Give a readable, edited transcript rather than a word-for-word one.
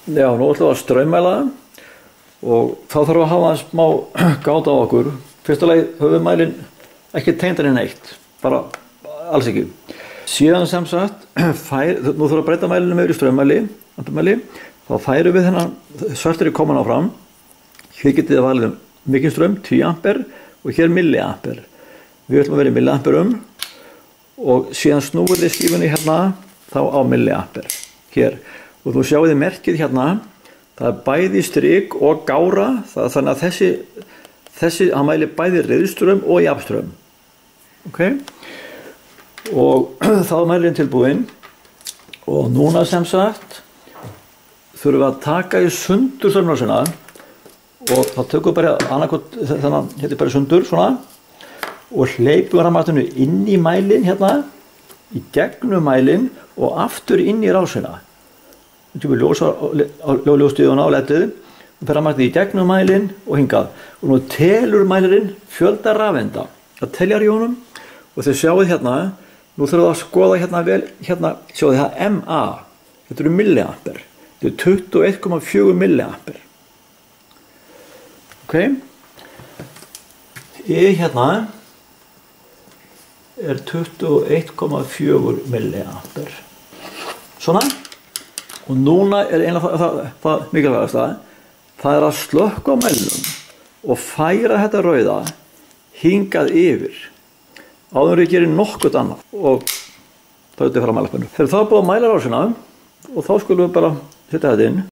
Já, nú ætlum við að straummæla og þá þarf að hafa smá gáta á okkur. Fyrsta lagi höfuðmælinn ekki tengdan í neitt, bara alls ekki. Síðan sem sagt, nú þarf að breyta mælinu yfir í straummæli, þá færum við þennan svartari koman áfram. Hér getið þið valið mikinn straum, 10 ampere og hér milliampere. Við ætlum að vera í milliamperum og síðan snúið þið skífunni hérna þá á milliampere hér. Og þú sjáu þið merkið hérna, það bæði strik og gára, þannig að þessi hann mælir bæði reiðstraum og jafnstraum. Ok? Og þá er mælirinn tilbúinn og núna sem sagt þurfum við að taka í sundur straumrásina og þá tökum við bara annarkot þannig að þetta er bara sundur svona og hleypum rafmagninu inn í mælinn hérna, í gegnum mælinn og aftur inn í rásina. Við tökum ljóstíðuna á ledið og fer rafmagninu í gegnum mælinn og hingað. Og nú telur mælirinn fjölda rafeinda. Það teljar í honum og þið sjáuð hérna, nú þurfum við að skoða hérna vel, hérna sjáuð þið það MA, þetta eru milliampere. Þetta er 21,4 milliampere. Ok? Hérna er 21,4 milliampere. Svona. Og núna er einlega það mikilvægast það er að slökkva á mælinum og færa þetta rauða hingað yfir. Áður við gerum nokkurt annað og þá er þetta að fara að mæla hvernig. Þegar það er búið að mæla rásina og þá skulum við bara setja þetta inn.